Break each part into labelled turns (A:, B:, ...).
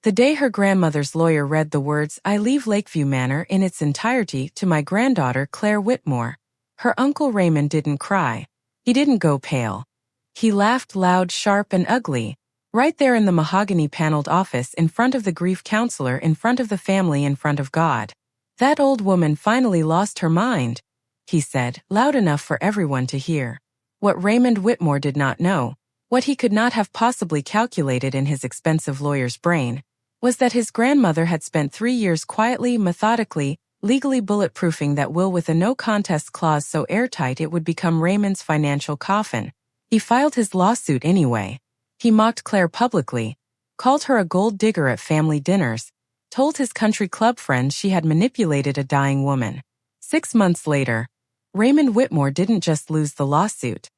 A: The day her grandmother's lawyer read the words, "I leave Lakeview Manor" in its entirety to my granddaughter Claire Whitmore, her uncle Raymond didn't cry. He didn't go pale. He laughed loud, sharp, and ugly, right there in the mahogany-paneled office in front of the grief counselor, in front of the family, in front of God. "That old woman finally lost her mind," he said, loud enough for everyone to hear. What Raymond Whitmore did not know, what he could not have possibly calculated in his expensive lawyer's brain, was that his grandmother had spent 3 years quietly, methodically, legally bulletproofing that will with a no-contest clause so airtight it would become Raymond's financial coffin. He filed his lawsuit anyway. He mocked Claire publicly, called her a gold digger at family dinners, told his country club friends she had manipulated a dying woman. 6 months later, Raymond Whitmore didn't just lose the lawsuit.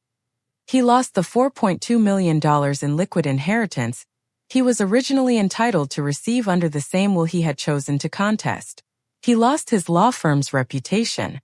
A: He lost the $4.2 million in liquid inheritance he was originally entitled to receive under the same will he had chosen to contest. He lost his law firm's reputation.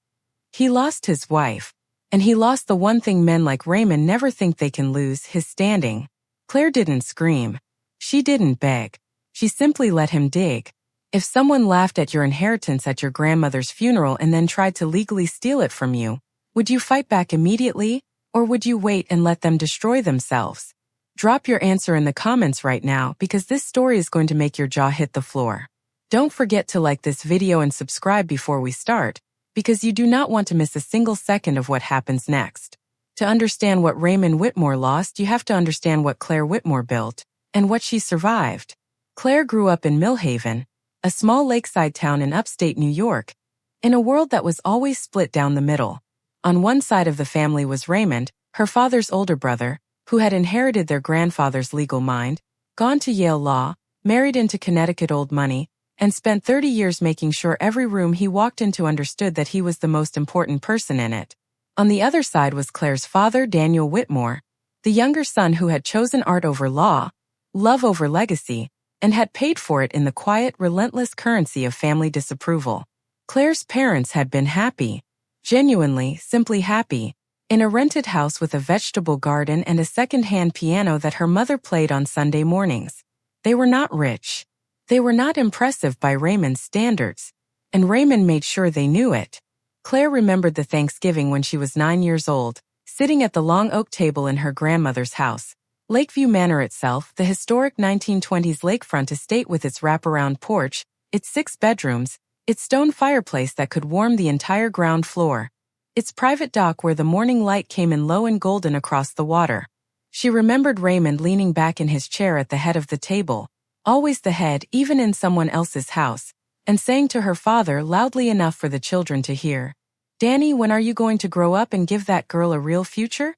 A: He lost his wife. And he lost the one thing men like Raymond never think they can lose, his standing. Claire didn't scream. She didn't beg. She simply let him dig. If someone laughed at your inheritance at your grandmother's funeral and then tried to legally steal it from you, would you fight back immediately, or would you wait and let them destroy themselves? Drop your answer in the comments right now because this story is going to make your jaw hit the floor. Don't forget to like this video and subscribe before we start, because you do not want to miss a single second of what happens next. To understand what Raymond Whitmore lost, you have to understand what Claire Whitmore built, and what she survived. Claire grew up in Millhaven, a small lakeside town in upstate New York, in a world that was always split down the middle. On one side of the family was Raymond, her father's older brother, who had inherited their grandfather's legal mind, gone to Yale Law, married into Connecticut old money, and spent 30 years making sure every room he walked into understood that he was the most important person in it. On the other side was Claire's father, Daniel Whitmore, the younger son who had chosen art over law, love over legacy, and had paid for it in the quiet, relentless currency of family disapproval. Claire's parents had been happy, genuinely, simply happy, in a rented house with a vegetable garden and a second-hand piano that her mother played on Sunday mornings. They were not rich. They were not impressive by Raymond's standards, and Raymond made sure they knew it. Claire remembered the Thanksgiving when she was 9 years old, sitting at the long oak table in her grandmother's house. Lakeview Manor itself, the historic 1920s lakefront estate with its wraparound porch, its 6 bedrooms, its stone fireplace that could warm the entire ground floor, its private dock where the morning light came in low and golden across the water. She remembered Raymond leaning back in his chair at the head of the table, always the head even in someone else's house, and saying to her father loudly enough for the children to hear, "Danny, when are you going to grow up and give that girl a real future?"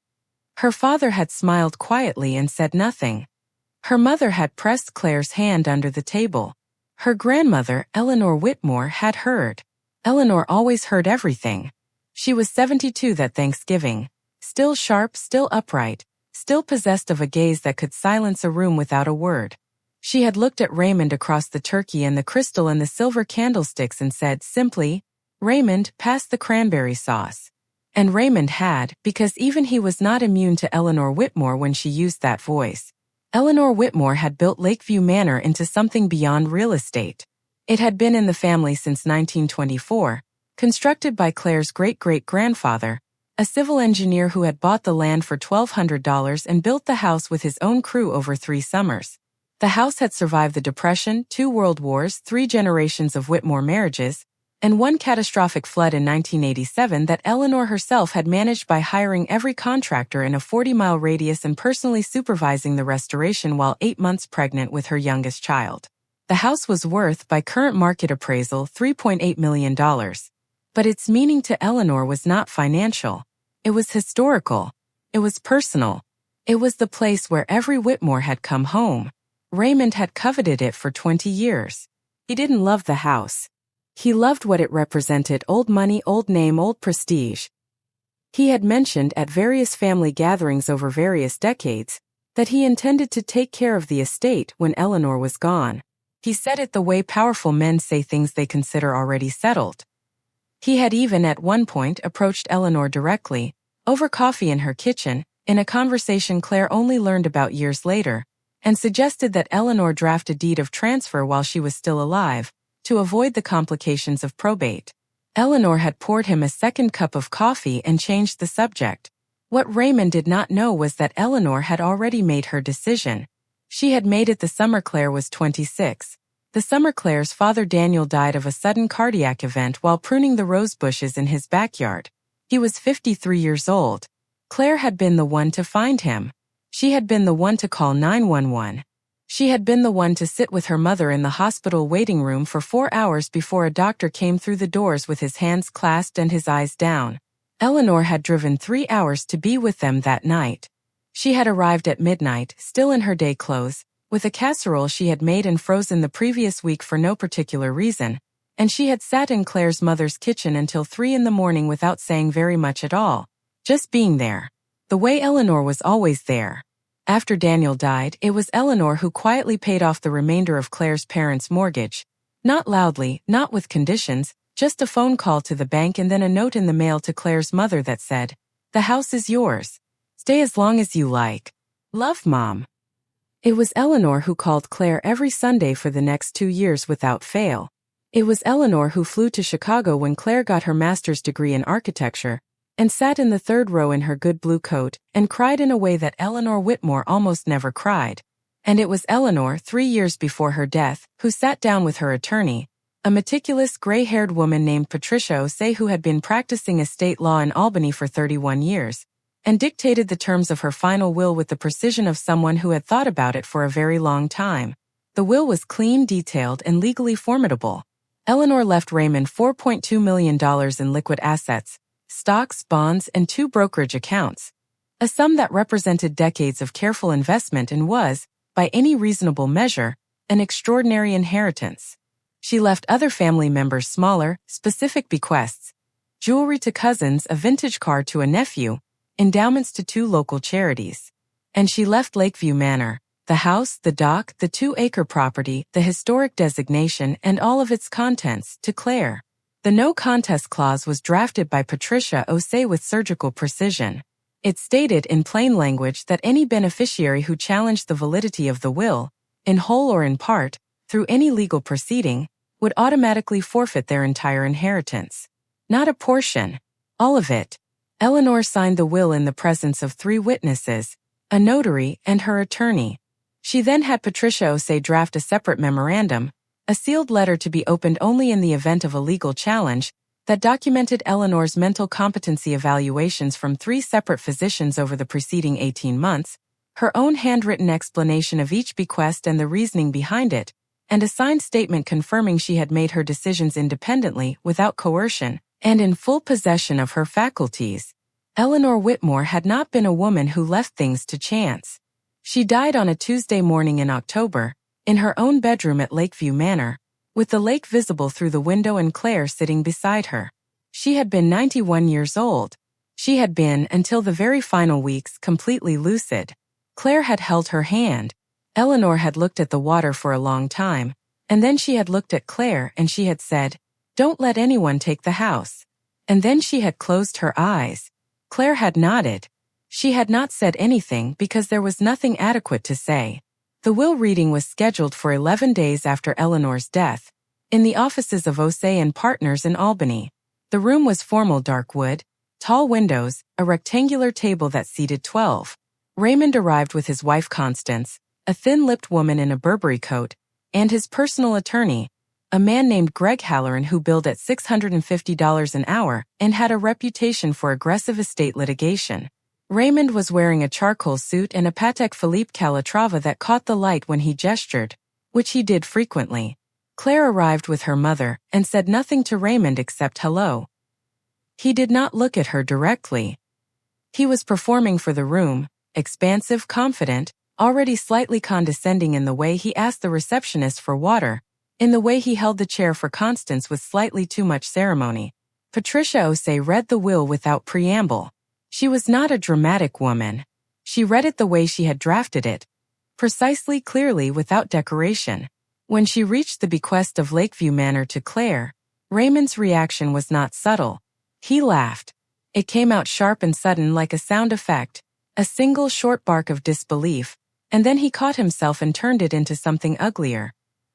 A: Her father had smiled quietly and said nothing. Her mother had pressed Claire's hand under the table. Her grandmother, Eleanor Whitmore, had heard. Eleanor always heard everything. She was 72 that Thanksgiving, still sharp, still upright, still possessed of a gaze that could silence a room without a word. She had looked at Raymond across the turkey and the crystal and the silver candlesticks and said simply, "Raymond, pass the cranberry sauce." And Raymond had, because even he was not immune to Eleanor Whitmore when she used that voice. Eleanor Whitmore had built Lakeview Manor into something beyond real estate. It had been in the family since 1924, constructed by Claire's great-great-grandfather, a civil engineer who had bought the land for $1,200 and built the house with his own crew over 3 summers. The house had survived the Depression, 2 world wars, 3 generations of Whitmore marriages, and 1 catastrophic flood in 1987 that Eleanor herself had managed by hiring every contractor in a 40-mile radius and personally supervising the restoration while 8 months pregnant with her youngest child. The house was worth, by current market appraisal, $3.8 million. But its meaning to Eleanor was not financial. It was historical. It was personal. It was the place where every Whitmore had come home. Raymond had coveted it for 20 years. He didn't love the house. He loved what it represented: old money, old name, old prestige. He had mentioned at various family gatherings over various decades that he intended to take care of the estate when Eleanor was gone. He said it the way powerful men say things they consider already settled. He had even at one point approached Eleanor directly, over coffee in her kitchen, in a conversation Claire only learned about years later, and suggested that Eleanor draft a deed of transfer while she was still alive, to avoid the complications of probate. Eleanor had poured him a second cup of coffee and changed the subject. What Raymond did not know was that Eleanor had already made her decision. She had made it the summer Claire was 26. The summer Claire's father Daniel died of a sudden cardiac event while pruning the rose bushes in his backyard. He was 53 years old. Claire had been the one to find him. She had been the one to call 911. She had been the one to sit with her mother in the hospital waiting room for 4 hours before a doctor came through the doors with his hands clasped and his eyes down. Eleanor had driven 3 hours to be with them that night. She had arrived at midnight, still in her day clothes, with a casserole she had made and frozen the previous week for no particular reason, and she had sat in Claire's mother's kitchen until 3 in the morning without saying very much at all, just being there. The way Eleanor was always there. After Daniel died, it was Eleanor who quietly paid off the remainder of Claire's parents' mortgage. Not loudly, not with conditions, just a phone call to the bank and then a note in the mail to Claire's mother that said, "The house is yours. Stay as long as you like. Love, Mom." It was Eleanor who called Claire every Sunday for the next 2 years without fail. It was Eleanor who flew to Chicago when Claire got her master's degree in architecture, and sat in the third row in her good blue coat, and cried in a way that Eleanor Whitmore almost never cried. And it was Eleanor, 3 years before her death, who sat down with her attorney, a meticulous gray-haired woman named Patricia O'Say who had been practicing estate law in Albany for 31 years, and dictated the terms of her final will with the precision of someone who had thought about it for a very long time. The will was clean, detailed, and legally formidable. Eleanor left Raymond $4.2 million in liquid assets, stocks, bonds, and 2 brokerage accounts, a sum that represented decades of careful investment and was, by any reasonable measure, an extraordinary inheritance. She left other family members smaller, specific bequests: jewelry to cousins, a vintage car to a nephew, endowments to 2 local charities. And she left Lakeview Manor, the house, the dock, the 2-acre property, the historic designation, and all of its contents, to Claire. The no contest clause was drafted by Patricia O'Say with surgical precision. It stated in plain language that any beneficiary who challenged the validity of the will, in whole or in part, through any legal proceeding, would automatically forfeit their entire inheritance. Not a portion. All of it. Eleanor signed the will in the presence of 3 witnesses, a notary, and her attorney. She then had Patricia O'Say draft a separate memorandum, a sealed letter to be opened only in the event of a legal challenge, that documented Eleanor's mental competency evaluations from 3 separate physicians over the preceding 18 months, her own handwritten explanation of each bequest and the reasoning behind it, and a signed statement confirming she had made her decisions independently, without coercion, and in full possession of her faculties. Eleanor Whitmore had not been a woman who left things to chance. She died on a Tuesday morning in October, in her own bedroom at Lakeview Manor, with the lake visible through the window and Claire sitting beside her. She had been 91 years old. She had been, until the very final weeks, completely lucid. Claire had held her hand. Eleanor had looked at the water for a long time, and then she had looked at Claire and she had said, "Don't let anyone take the house." And then she had closed her eyes. Claire had nodded. She had not said anything because there was nothing adequate to say. The will reading was scheduled for 11 days after Eleanor's death, in the offices of O'Say and Partners in Albany. The room was formal dark wood, tall windows, a rectangular table that seated 12. Raymond arrived with his wife Constance, a thin-lipped woman in a Burberry coat, and his personal attorney, a man named Greg Halloran who billed at $650 an hour and had a reputation for aggressive estate litigation. Raymond was wearing a charcoal suit and a Patek Philippe Calatrava that caught the light when he gestured, which he did frequently. Claire arrived with her mother and said nothing to Raymond except hello. He did not look at her directly. He was performing for the room, expansive, confident, already slightly condescending in the way he asked the receptionist for water, in the way he held the chair for Constance with slightly too much ceremony. Patricia O'Say read the will without preamble. She was not a dramatic woman. She read it the way she had drafted it, precisely, clearly, without decoration. When she reached the bequest of Lakeview Manor to Claire, Raymond's reaction was not subtle. He laughed. It came out sharp and sudden like a sound effect, a single short bark of disbelief, And then he caught himself and turned it into something uglier.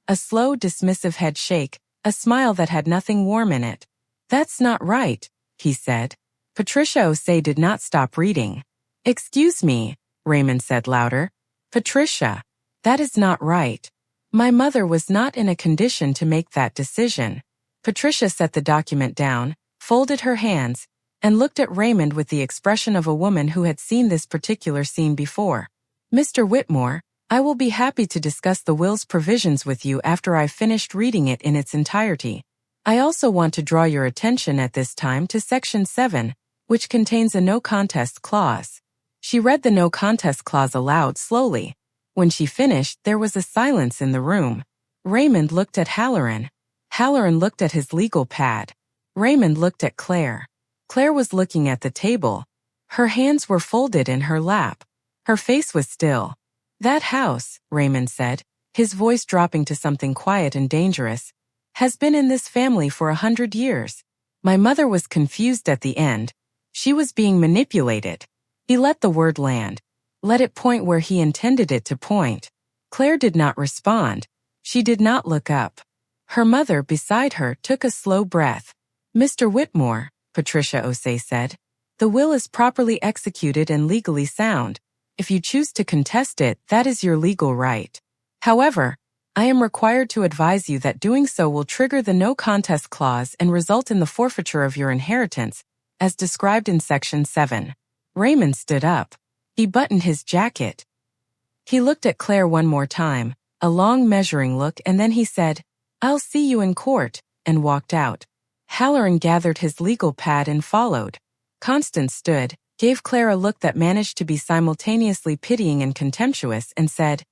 A: A slow, dismissive head shake, a smile that had nothing warm in it. "That's not right," he said. Patricia O'Say did not stop reading. "Excuse me," Raymond said louder. "Patricia, that is not right. My mother was not in a condition to make that decision." Patricia set the document down, folded her hands, and looked at Raymond with the expression of a woman who had seen this particular scene before. "Mr. Whitmore, I will be happy to discuss the will's provisions with you after I've finished reading it in its entirety. I also want to draw your attention at this time to Section 7, which contains a no contest clause." She read the no contest clause aloud slowly. When she finished, there was a silence in the room. Raymond looked at Halloran. Halloran looked at his legal pad. Raymond looked at Claire. Claire was looking at the table. Her hands were folded in her lap. Her face was still. "That house," Raymond said, his voice dropping to something quiet and dangerous, "has been in this family for 100 years. My mother was confused at the end. She was being manipulated." He let the word land. Let it point where he intended it to point. Claire did not respond. She did not look up. Her mother, beside her, took a slow breath. "Mr. Whitmore," Patricia O'Say said, "the will is properly executed and legally sound. If you choose to contest it, that is your legal right. However, I am required to advise you that doing so will trigger the no contest clause and result in the forfeiture of your inheritance, as described in Section 7. Raymond stood up. He buttoned his jacket. He looked at Claire one more time, a long measuring look, and then he said, "I'll see you in court," and walked out. Halloran gathered his legal pad and followed. Constance stood, gave Claire a look that managed to be simultaneously pitying and contemptuous, and said,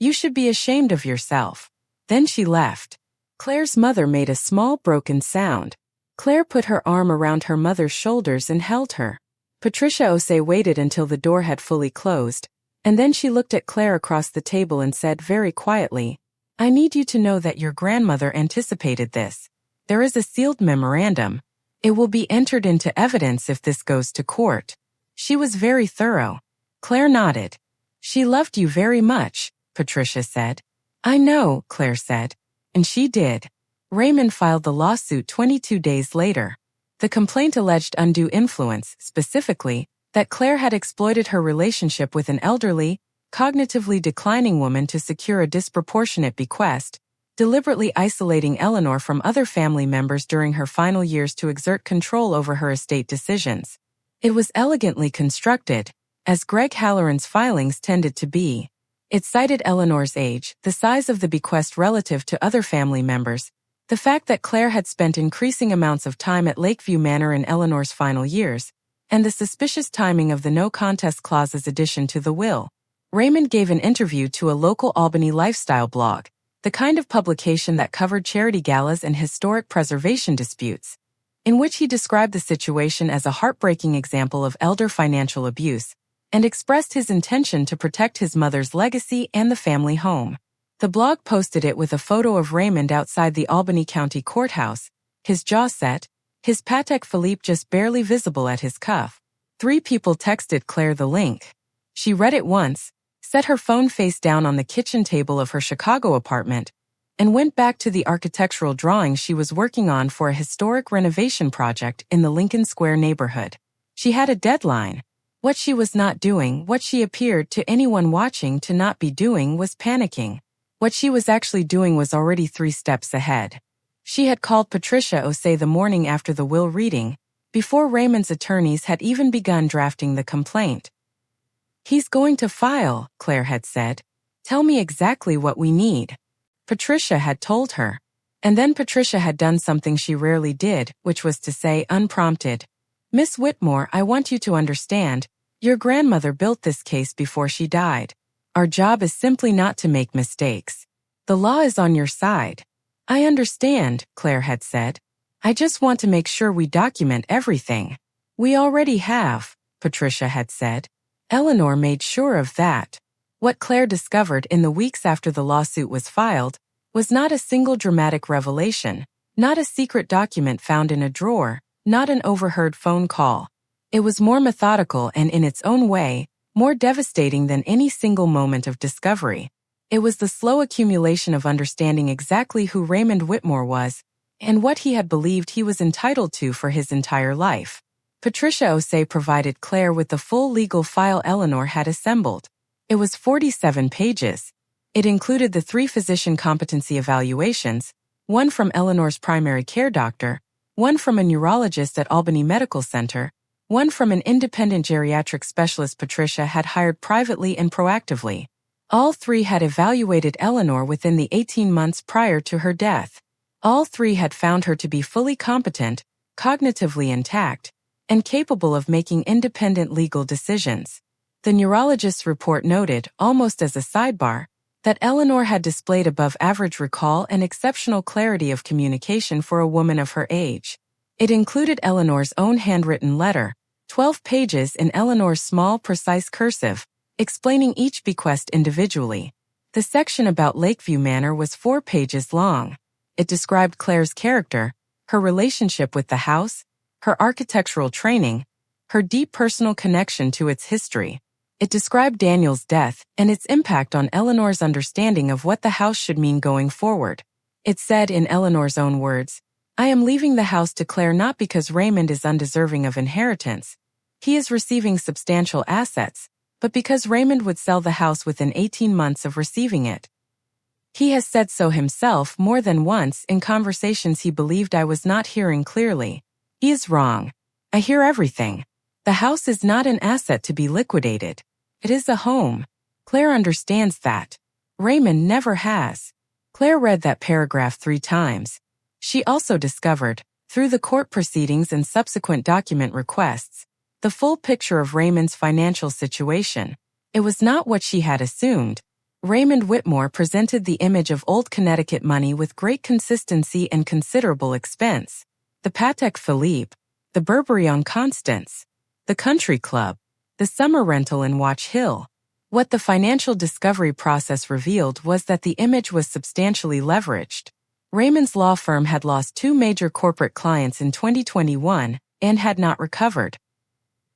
A: "You should be ashamed of yourself." Then she left. Claire's mother made a small broken sound. Claire put her arm around her mother's shoulders and held her. Patricia O'Say waited until the door had fully closed, and then she looked at Claire across the table and said very quietly, "I need you to know that your grandmother anticipated this. There is a sealed memorandum. It will be entered into evidence if this goes to court. She was very thorough." Claire nodded. "She loved you very much," Patricia said. "I know," Claire said. And she did. Raymond filed the lawsuit 22 days later. The complaint alleged undue influence, specifically, that Claire had exploited her relationship with an elderly, cognitively declining woman to secure a disproportionate bequest, deliberately isolating Eleanor from other family members during her final years to exert control over her estate decisions. It was elegantly constructed, as Greg Halloran's filings tended to be. It cited Eleanor's age, the size of the bequest relative to other family members, the fact that Claire had spent increasing amounts of time at Lakeview Manor in Eleanor's final years, and the suspicious timing of the no contest clause's addition to the will. Raymond gave an interview to a local Albany lifestyle blog, the kind of publication that covered charity galas and historic preservation disputes, in which he described the situation as a heartbreaking example of elder financial abuse, and expressed his intention to protect his mother's legacy and the family home. The blog posted it with a photo of Raymond outside the Albany County Courthouse, his jaw set, his Patek Philippe just barely visible at his cuff. 3 people texted Claire the link. She read it once, set her phone face down on the kitchen table of her Chicago apartment, and went back to the architectural drawings she was working on for a historic renovation project in the Lincoln Square neighborhood. She had a deadline. What she was not doing, what she appeared to anyone watching to not be doing, was panicking. What she was actually doing was already 3 steps ahead. She had called Patricia O'Say the morning after the will reading, before Raymond's attorneys had even begun drafting the complaint. "He's going to file," Claire had said. "Tell me exactly what we need." Patricia had told her. And then Patricia had done something she rarely did, which was to say, unprompted, "Miss Whitmore, I want you to understand, your grandmother built this case before she died. Our job is simply not to make mistakes. The law is on your side." "I understand," Claire had said. "I just want to make sure we document everything." "We already have," Patricia had said. Eleanor made sure of that. What Claire discovered in the weeks after the lawsuit was filed was not a single dramatic revelation, not a secret document found in a drawer, not an overheard phone call. It was more methodical and, in its own way, more devastating than any single moment of discovery. It was the slow accumulation of understanding exactly who Raymond Whitmore was and what he had believed he was entitled to for his entire life. Patricia O'Shea provided Claire with the full legal file Eleanor had assembled. It was 47 pages. It included the 3 physician competency evaluations, one from Eleanor's primary care doctor, one from a neurologist at Albany Medical Center, one from an independent geriatric specialist Patricia had hired privately and proactively. All 3 had evaluated Eleanor within the 18 months prior to her death. All 3 had found her to be fully competent, cognitively intact, and capable of making independent legal decisions. The neurologist's report noted, almost as a sidebar, that Eleanor had displayed above-average recall and exceptional clarity of communication for a woman of her age. It included Eleanor's own handwritten letter, 12 pages in Eleanor's small, precise cursive, explaining each bequest individually. The section about Lakeview Manor was 4 pages long. It described Claire's character, her relationship with the house, her architectural training, her deep personal connection to its history. It described Daniel's death and its impact on Eleanor's understanding of what the house should mean going forward. It said in Eleanor's own words, "I am leaving the house to Claire not because Raymond is undeserving of inheritance. He is receiving substantial assets, but because Raymond would sell the house within 18 months of receiving it. He has said so himself more than once in conversations he believed I was not hearing clearly. He is wrong. I hear everything. The house is not an asset to be liquidated. It is a home. Claire understands that. Raymond never has." Claire read that paragraph 3 times. She also discovered, through the court proceedings and subsequent document requests, the full picture of Raymond's financial situation. It was not what she had assumed. Raymond Whitmore presented the image of old Connecticut money with great consistency and considerable expense. The Patek Philippe, the Burberry on Constance, the Country Club, the summer rental in Watch Hill. What the financial discovery process revealed was that the image was substantially leveraged. Raymond's law firm had lost 2 major corporate clients in 2021 and had not recovered.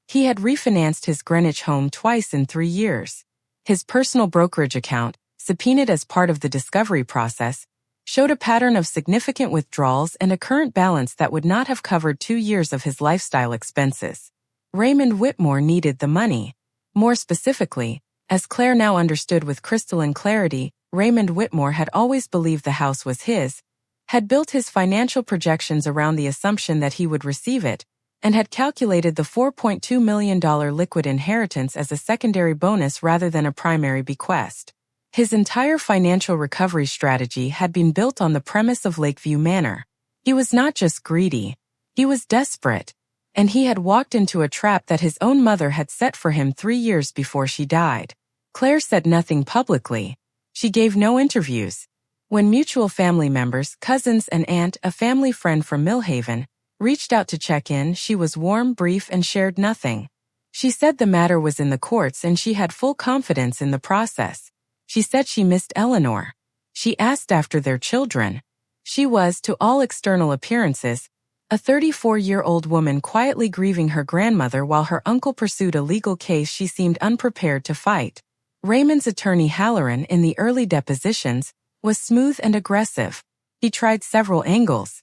A: He had refinanced his Greenwich home twice in 3 years. His personal brokerage account, subpoenaed as part of the discovery process, showed a pattern of significant withdrawals and a current balance that would not have covered 2 years of his lifestyle expenses. Raymond Whitmore needed the money. More specifically, as Claire now understood with crystalline clarity, Raymond Whitmore had always believed the house was his, had built his financial projections around the assumption that he would receive it, and had calculated the $4.2 million liquid inheritance as a secondary bonus rather than a primary bequest. His entire financial recovery strategy had been built on the premise of Lakeview Manor. He was not just greedy, he was desperate, and he had walked into a trap that his own mother had set for him 3 years before she died. Claire said nothing publicly. She gave no interviews. When mutual family members, cousins and aunt, a family friend from Millhaven, reached out to check in, she was warm, brief, and shared nothing. She said the matter was in the courts and she had full confidence in the process. She said she missed Eleanor. She asked after their children. She was, to all external appearances, a 34-year-old woman quietly grieving her grandmother while her uncle pursued a legal case she seemed unprepared to fight. Raymond's attorney Halloran, in the early depositions, was smooth and aggressive. He tried several angles.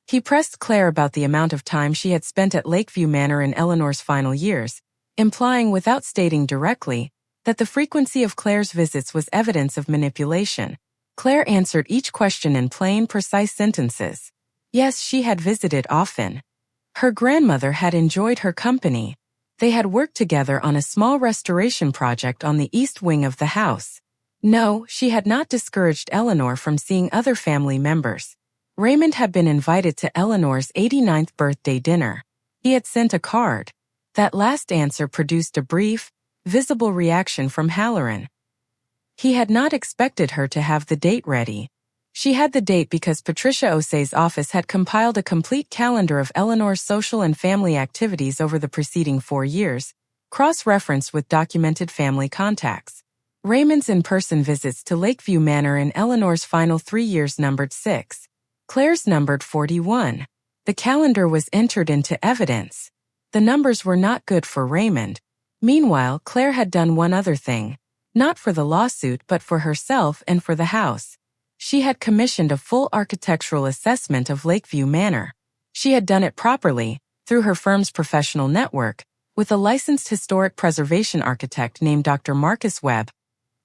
A: He pressed Claire about the amount of time she had spent at Lakeview Manor in Eleanor's final years, implying without stating directly that the frequency of Claire's visits was evidence of manipulation. Claire answered each question in plain, precise sentences. Yes, she had visited often. Her grandmother had enjoyed her company. They had worked together on a small restoration project on the east wing of the house. No, she had not discouraged Eleanor from seeing other family members. Raymond had been invited to Eleanor's 89th birthday dinner. He had sent a card. That last answer produced a brief, visible reaction from Halloran. He had not expected her to have the date ready. She had the date because Patricia O'Shea's office had compiled a complete calendar of Eleanor's social and family activities over the preceding 4 years, cross-referenced with documented family contacts. Raymond's in-person visits to Lakeview Manor in Eleanor's final 3 years numbered 6. Claire's numbered 41. The calendar was entered into evidence. The numbers were not good for Raymond. Meanwhile, Claire had done one other thing. Not for the lawsuit but for herself and for the house. She had commissioned a full architectural assessment of Lakeview Manor. She had done it properly, through her firm's professional network, with a licensed historic preservation architect named Dr. Marcus Webb,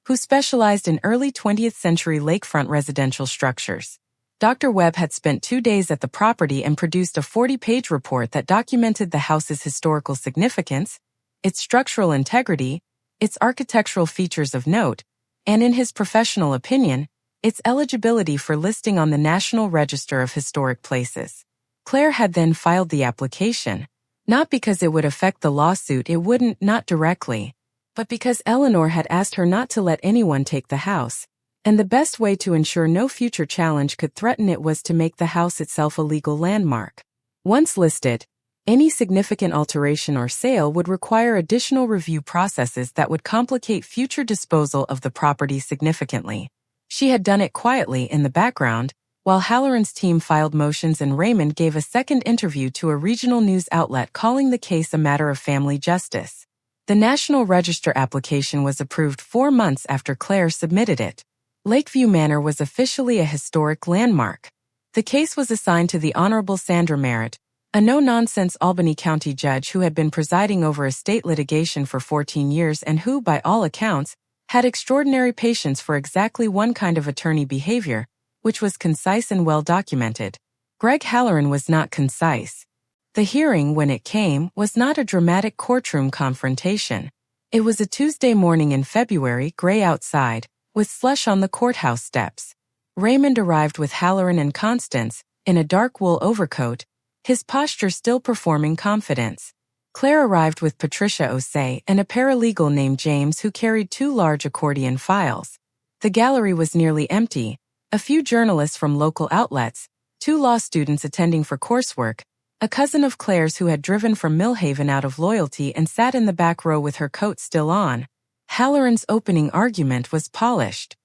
A: who specialized in early 20th century lakefront residential structures. Dr. Webb had spent 2 days at the property and produced a 40-page report that documented the house's historical significance, its structural integrity, its architectural features of note, and in his professional opinion, its eligibility for listing on the National Register of Historic Places. Claire had then filed the application, not because it would affect the lawsuit, it wouldn't, not directly, but because Eleanor had asked her not to let anyone take the house, and the best way to ensure no future challenge could threaten it was to make the house itself a legal landmark. Once listed, any significant alteration or sale would require additional review processes that would complicate future disposal of the property significantly. She had done it quietly in the background, while Halloran's team filed motions and Raymond gave a second interview to a regional news outlet calling the case a matter of family justice. The National Register application was approved 4 months after Claire submitted it. Lakeview Manor was officially a historic landmark. The case was assigned to the Honorable Sandra Merritt, a no-nonsense Albany County judge who had been presiding over estate litigation for 14 years and who, by all accounts, had extraordinary patience for exactly one kind of attorney behavior, which was concise and well-documented. Greg Halloran was not concise. The hearing, when it came, was not a dramatic courtroom confrontation. It was a Tuesday morning in February, gray outside, with slush on the courthouse steps. Raymond arrived with Halloran and Constance, in a dark wool overcoat, his posture still performing confidence. Claire arrived with Patricia Osei and a paralegal named James who carried 2 large accordion files. The gallery was nearly empty, a few journalists from local outlets, 2 law students attending for coursework, a cousin of Claire's who had driven from Millhaven out of loyalty and sat in the back row with her coat still on. Halloran's opening argument was polished.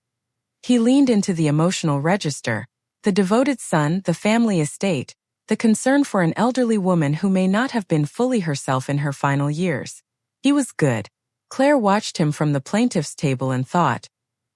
A: He leaned into the emotional register, the devoted son, the family estate, the concern for an elderly woman who may not have been fully herself in her final years. He was good. Claire watched him from the plaintiff's table and thought,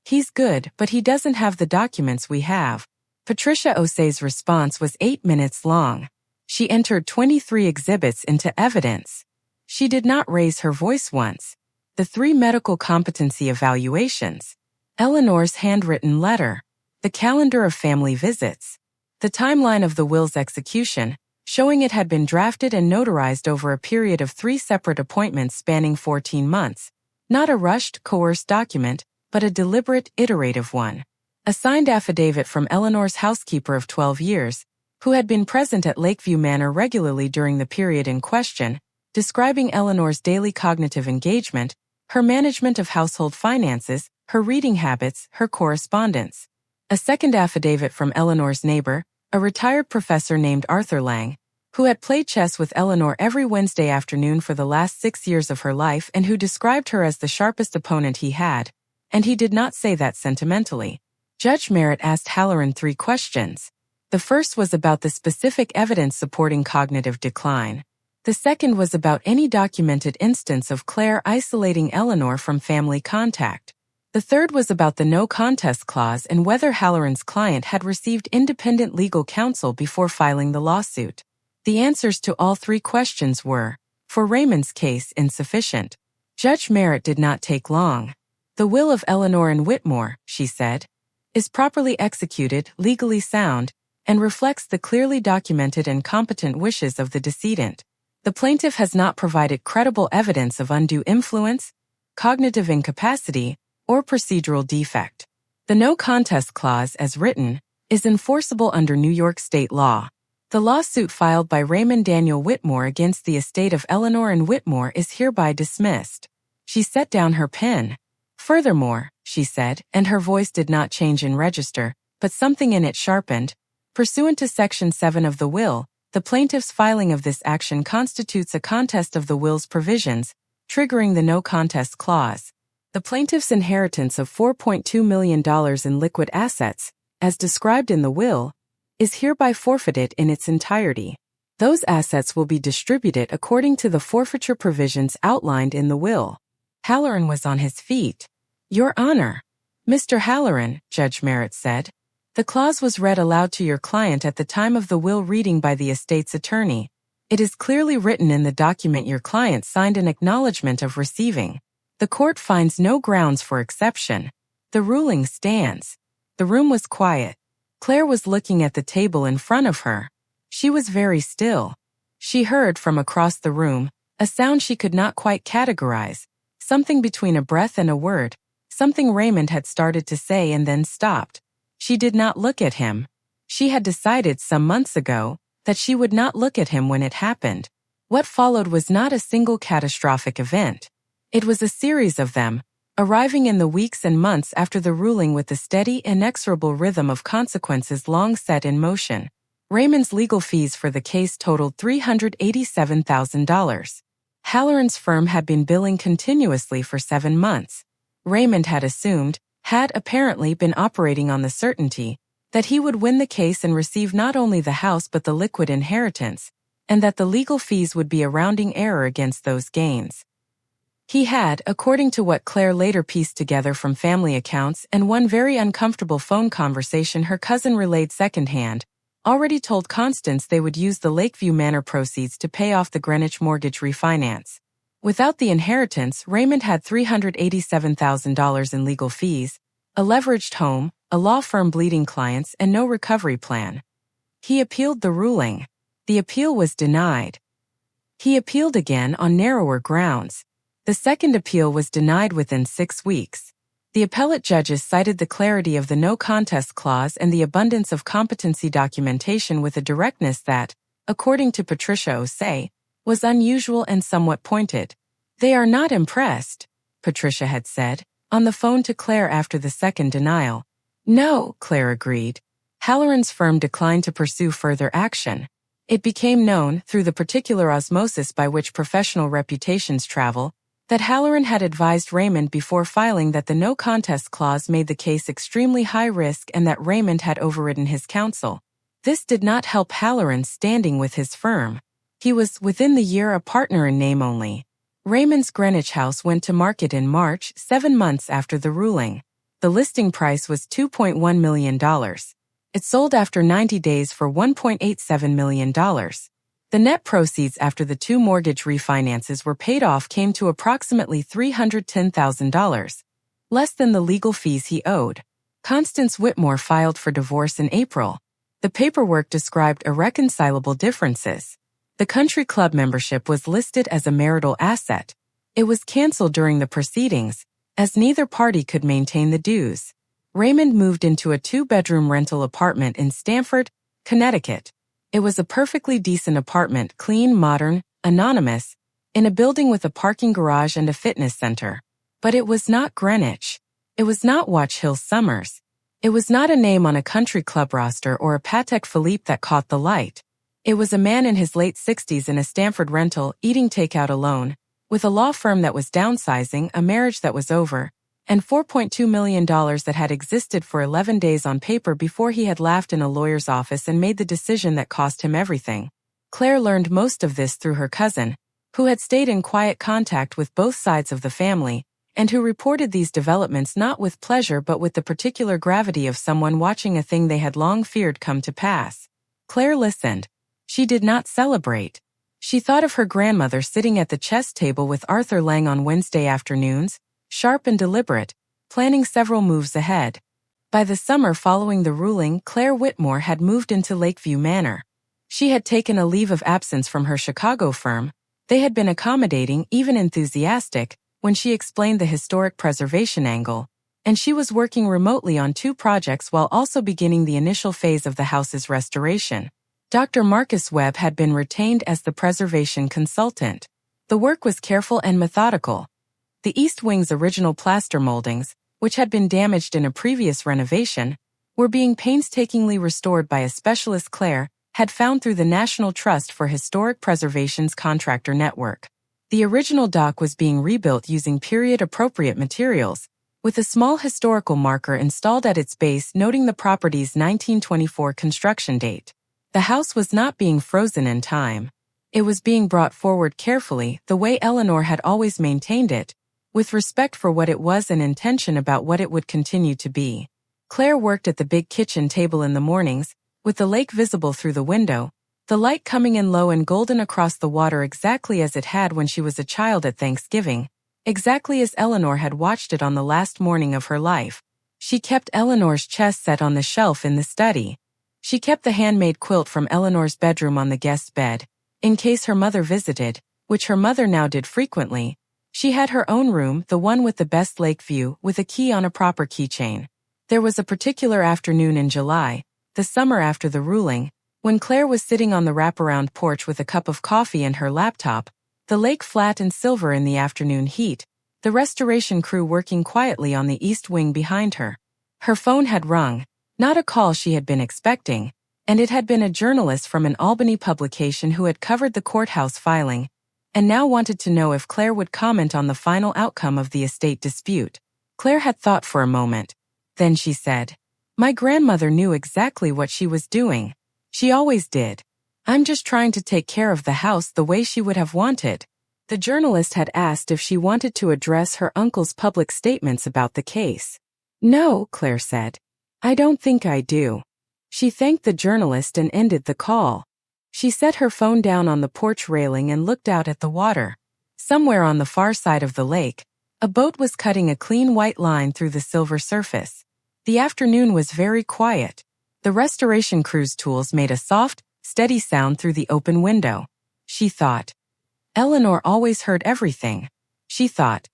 A: he's good, but he doesn't have the documents we have. Patricia Osei's response was 8 minutes long. She entered 23 exhibits into evidence. She did not raise her voice once. The 3 medical competency evaluations, Eleanor's handwritten letter, the calendar of family visits, the timeline of the will's execution, showing it had been drafted and notarized over a period of 3 separate appointments spanning 14 months, not a rushed, coerced document, but a deliberate, iterative one. A signed affidavit from Eleanor's housekeeper of 12 years, who had been present at Lakeview Manor regularly during the period in question, describing Eleanor's daily cognitive engagement, her management of household finances, her reading habits, her correspondence. A second affidavit from Eleanor's neighbor, a retired professor named Arthur Lang, who had played chess with Eleanor every Wednesday afternoon for the last 6 years of her life and who described her as the sharpest opponent he had, and he did not say that sentimentally. Judge Merritt asked Halloran 3 questions. The first was about the specific evidence supporting cognitive decline. The second was about any documented instance of Claire isolating Eleanor from family contact. The third was about the no contest clause and whether Halloran's client had received independent legal counsel before filing the lawsuit. The answers to all 3 questions were, for Raymond's case, insufficient. Judge Merritt did not take long. The will of Eleanor and Whitmore, she said, is properly executed, legally sound, and reflects the clearly documented and competent wishes of the decedent. The plaintiff has not provided credible evidence of undue influence, cognitive incapacity, or procedural defect. The no contest clause, as written, is enforceable under New York state law. The lawsuit filed by Raymond Daniel Whitmore against the estate of Eleanor and Whitmore is hereby dismissed. She set down her pen. Furthermore, she said, and her voice did not change in register, but something in it sharpened, pursuant to Section 7 of the will, the plaintiff's filing of this action constitutes a contest of the will's provisions, triggering the no contest clause. The plaintiff's inheritance of $4.2 million in liquid assets, as described in the will, is hereby forfeited in its entirety. Those assets will be distributed according to the forfeiture provisions outlined in the will. Halloran was on his feet. Your Honor. Mr. Halloran, Judge Merritt said. The clause was read aloud to your client at the time of the will reading by the estate's attorney. It is clearly written in the document your client signed an acknowledgement of receiving. The court finds no grounds for exception. The ruling stands. The room was quiet. Claire was looking at the table in front of her. She was very still. She heard from across the room a sound she could not quite categorize, something between a breath and a word, something Raymond had started to say and then stopped. She did not look at him. She had decided some months ago that she would not look at him when it happened. What followed was not a single catastrophic event. It was a series of them, arriving in the weeks and months after the ruling with the steady, inexorable rhythm of consequences long set in motion. Raymond's legal fees for the case totaled $387,000. Halloran's firm had been billing continuously for 7 months. Raymond had apparently been operating on the certainty that he would win the case and receive not only the house but the liquid inheritance, and that the legal fees would be a rounding error against those gains. He had, according to what Claire later pieced together from family accounts and one very uncomfortable phone conversation her cousin relayed secondhand, already told Constance they would use the Lakeview Manor proceeds to pay off the Greenwich mortgage refinance. Without the inheritance, Raymond had $387,000 in legal fees, a leveraged home, a law firm bleeding clients, and no recovery plan. He appealed the ruling. The appeal was denied. He appealed again on narrower grounds. The second appeal was denied within 6 weeks. The appellate judges cited the clarity of the no contest clause and the abundance of competency documentation with a directness that, according to Patricia O'Say, was unusual and somewhat pointed. They are not impressed, Patricia had said, on the phone to Claire after the second denial. No, Claire agreed. Halloran's firm declined to pursue further action. It became known, through the particular osmosis by which professional reputations travel, that Halloran had advised Raymond before filing that the no contest clause made the case extremely high risk and that Raymond had overridden his counsel. This did not help Halloran's standing with his firm. He was, within the year, a partner in name only. Raymond's Greenwich house went to market in March, 7 months after the ruling. The listing price was $2.1 million. It sold after 90 days for $1.87 million. The net proceeds after the 2 mortgage refinances were paid off came to approximately $310,000, less than the legal fees he owed. Constance Whitmore filed for divorce in April. The paperwork described irreconcilable differences. The country club membership was listed as a marital asset. It was canceled during the proceedings, as neither party could maintain the dues. Raymond moved into a 2-bedroom rental apartment in Stamford, Connecticut. It was a perfectly decent apartment, clean, modern, anonymous, in a building with a parking garage and a fitness center. But it was not Greenwich. It was not Watch Hill Summers. It was not a name on a country club roster or a Patek Philippe that caught the light. It was a man in his late 60s in a Stamford rental, eating takeout alone, with a law firm that was downsizing, a marriage that was over, and $4.2 million that had existed for 11 days on paper before he had laughed in a lawyer's office and made the decision that cost him everything. Claire learned most of this through her cousin, who had stayed in quiet contact with both sides of the family, and who reported these developments not with pleasure but with the particular gravity of someone watching a thing they had long feared come to pass. Claire listened. She did not celebrate. She thought of her grandmother sitting at the chess table with Arthur Lang on Wednesday afternoons, sharp and deliberate, planning several moves ahead. By the summer following the ruling, Claire Whitmore had moved into Lakeview Manor. She had taken a leave of absence from her Chicago firm. They had been accommodating, even enthusiastic, when she explained the historic preservation angle, and she was working remotely on 2 projects while also beginning the initial phase of the house's restoration. Dr. Marcus Webb had been retained as the preservation consultant. The work was careful and methodical. The East Wing's original plaster moldings, which had been damaged in a previous renovation, were being painstakingly restored by a specialist Claire had found through the National Trust for Historic Preservation's contractor network. The original dock was being rebuilt using period-appropriate materials, with a small historical marker installed at its base noting the property's 1924 construction date. The house was not being frozen in time. It was being brought forward carefully, the way Eleanor had always maintained it, with respect for what it was and intention about what it would continue to be. Claire worked at the big kitchen table in the mornings, with the lake visible through the window, the light coming in low and golden across the water exactly as it had when she was a child at Thanksgiving, exactly as Eleanor had watched it on the last morning of her life. She kept Eleanor's chess set on the shelf in the study. She kept the handmade quilt from Eleanor's bedroom on the guest bed, in case her mother visited, which her mother now did frequently. She had her own room, the one with the best lake view, with a key on a proper keychain. There was a particular afternoon in July, the summer after the ruling, when Claire was sitting on the wraparound porch with a cup of coffee and her laptop, the lake flat and silver in the afternoon heat, the restoration crew working quietly on the east wing behind her. Her phone had rung, not a call she had been expecting, and it had been a journalist from an Albany publication who had covered the courthouse filing, and now wanted to know if Claire would comment on the final outcome of the estate dispute. Claire had thought for a moment. Then she said, "My grandmother knew exactly what she was doing. She always did. I'm just trying to take care of the house the way she would have wanted." The journalist had asked if she wanted to address her uncle's public statements about the case. "No," Claire said. "I don't think I do." She thanked the journalist and ended the call. She set her phone down on the porch railing and looked out at the water. Somewhere on the far side of the lake, a boat was cutting a clean white line through the silver surface. The afternoon was very quiet. The restoration crew's tools made a soft, steady sound through the open window. She thought. Eleanor always heard everything. She thought.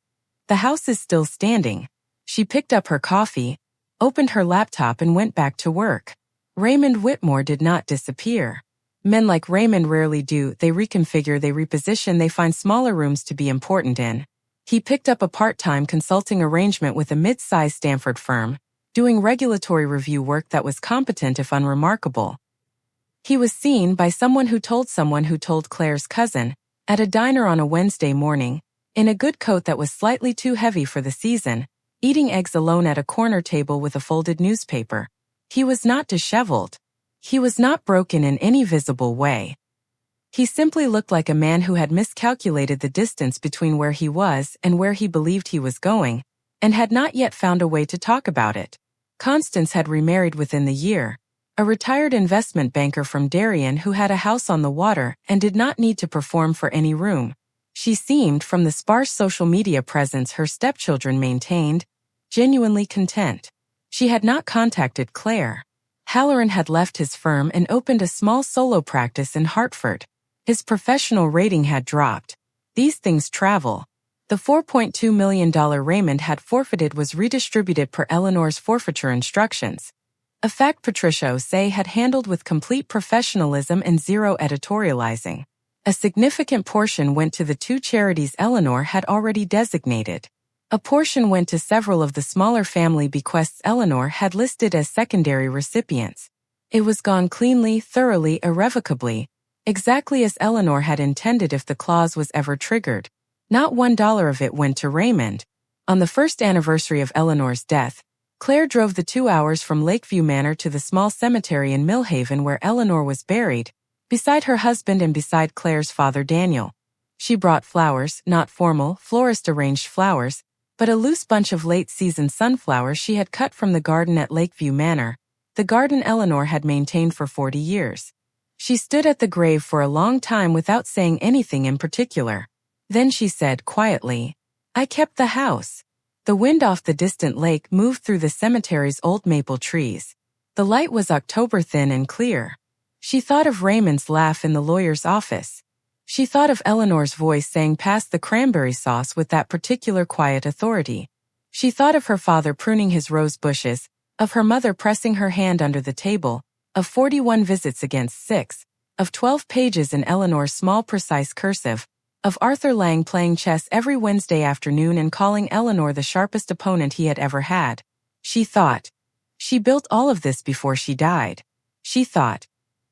A: The house is still standing. She picked up her coffee, opened her laptop and went back to work. Raymond Whitmore did not disappear. Men like Raymond rarely do. They reconfigure, they reposition, they find smaller rooms to be important in. He picked up a part-time consulting arrangement with a mid-sized Stanford firm, doing regulatory review work that was competent if unremarkable. He was seen by someone who told Claire's cousin, at a diner on a Wednesday morning, in a good coat that was slightly too heavy for the season, eating eggs alone at a corner table with a folded newspaper. He was not disheveled. He was not broken in any visible way. He simply looked like a man who had miscalculated the distance between where he was and where he believed he was going, and had not yet found a way to talk about it. Constance had remarried within the year, a retired investment banker from Darien who had a house on the water and did not need to perform for any room. She seemed, from the sparse social media presence her stepchildren maintained, genuinely content. She had not contacted Claire. Halloran had left his firm and opened a small solo practice in Hartford. His professional rating had dropped. These things travel. The $4.2 million Raymond had forfeited was redistributed per Eleanor's forfeiture instructions. A fact Patricia O'Say had handled with complete professionalism and zero editorializing. A significant portion went to the two charities Eleanor had already designated. A portion went to several of the smaller family bequests Eleanor had listed as secondary recipients. It was gone cleanly, thoroughly, irrevocably, exactly as Eleanor had intended if the clause was ever triggered. Not $1 of it went to Raymond. On the first anniversary of Eleanor's death, Claire drove the 2 hours from Lakeview Manor to the small cemetery in Millhaven where Eleanor was buried, beside her husband and beside Claire's father Daniel. She brought flowers, not formal, florist-arranged flowers, but a loose bunch of late-season sunflowers she had cut from the garden at Lakeview Manor, the garden Eleanor had maintained for 40 years. She stood at the grave for a long time without saying anything in particular. Then she said quietly, "I kept the house." The wind off the distant lake moved through the cemetery's old maple trees. The light was October thin and clear. She thought of Raymond's laugh in the lawyer's office. She thought of Eleanor's voice saying past the cranberry sauce with that particular quiet authority. She thought of her father pruning his rose bushes, of her mother pressing her hand under the table, of 41 visits against 6, of 12 pages in Eleanor's small precise cursive, of Arthur Lang playing chess every Wednesday afternoon and calling Eleanor the sharpest opponent he had ever had. She thought. She built all of this before she died. She thought.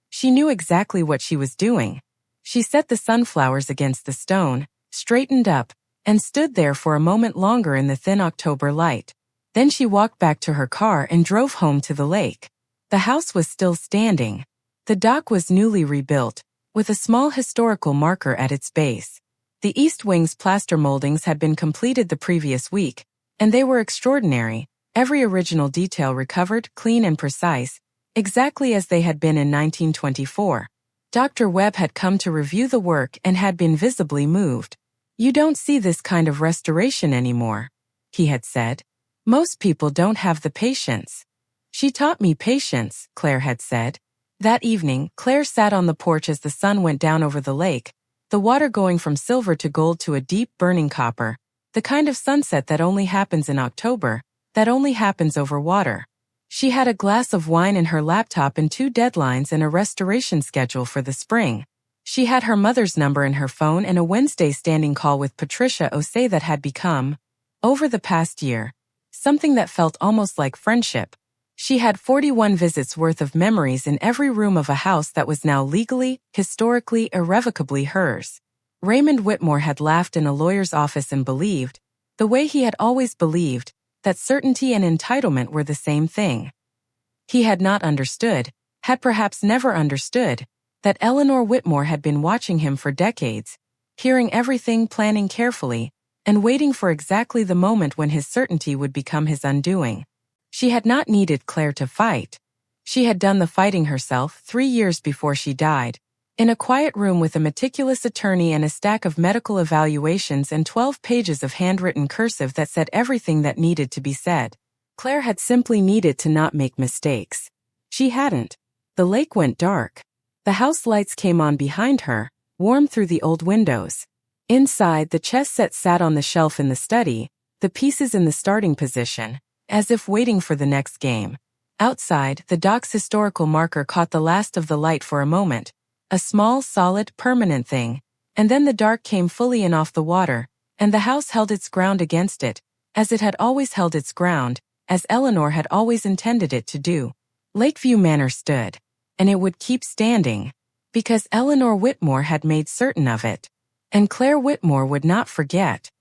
A: She knew exactly what she was doing. She set the sunflowers against the stone, straightened up, and stood there for a moment longer in the thin October light. Then she walked back to her car and drove home to the lake. The house was still standing. The dock was newly rebuilt, with a small historical marker at its base. The east wing's plaster moldings had been completed the previous week, and they were extraordinary, every original detail recovered, clean and precise, exactly as they had been in 1924. Dr. Webb had come to review the work and had been visibly moved. "You don't see this kind of restoration anymore," he had said. "Most people don't have the patience." "She taught me patience," Claire had said. That evening, Claire sat on the porch as the sun went down over the lake, the water going from silver to gold to a deep burning copper, the kind of sunset that only happens in October, that only happens over water. She had a glass of wine in her laptop and 2 deadlines and a restoration schedule for the spring. She had her mother's number in her phone and a Wednesday standing call with Patricia Osei that had become, over the past year, something that felt almost like friendship. She had 41 visits worth of memories in every room of a house that was now legally, historically, irrevocably hers. Raymond Whitmore had laughed in a lawyer's office and believed, the way he had always believed, that certainty and entitlement were the same thing. He had not understood, had perhaps never understood, that Eleanor Whitmore had been watching him for decades, hearing everything, planning carefully, and waiting for exactly the moment when his certainty would become his undoing. She had not needed Claire to fight. She had done the fighting herself 3 years before she died, in a quiet room with a meticulous attorney and a stack of medical evaluations and 12 pages of handwritten cursive that said everything that needed to be said. Claire had simply needed to not make mistakes. She hadn't. The lake went dark. The house lights came on behind her, warm through the old windows. Inside, the chess set sat on the shelf in the study, the pieces in the starting position, as if waiting for the next game. Outside, the dock's historical marker caught the last of the light for a moment, a small, solid, permanent thing, and then the dark came fully in off the water, and the house held its ground against it, as it had always held its ground, as Eleanor had always intended it to do. Lakeview Manor stood, and it would keep standing, because Eleanor Whitmore had made certain of it. And Claire Whitmore would not forget.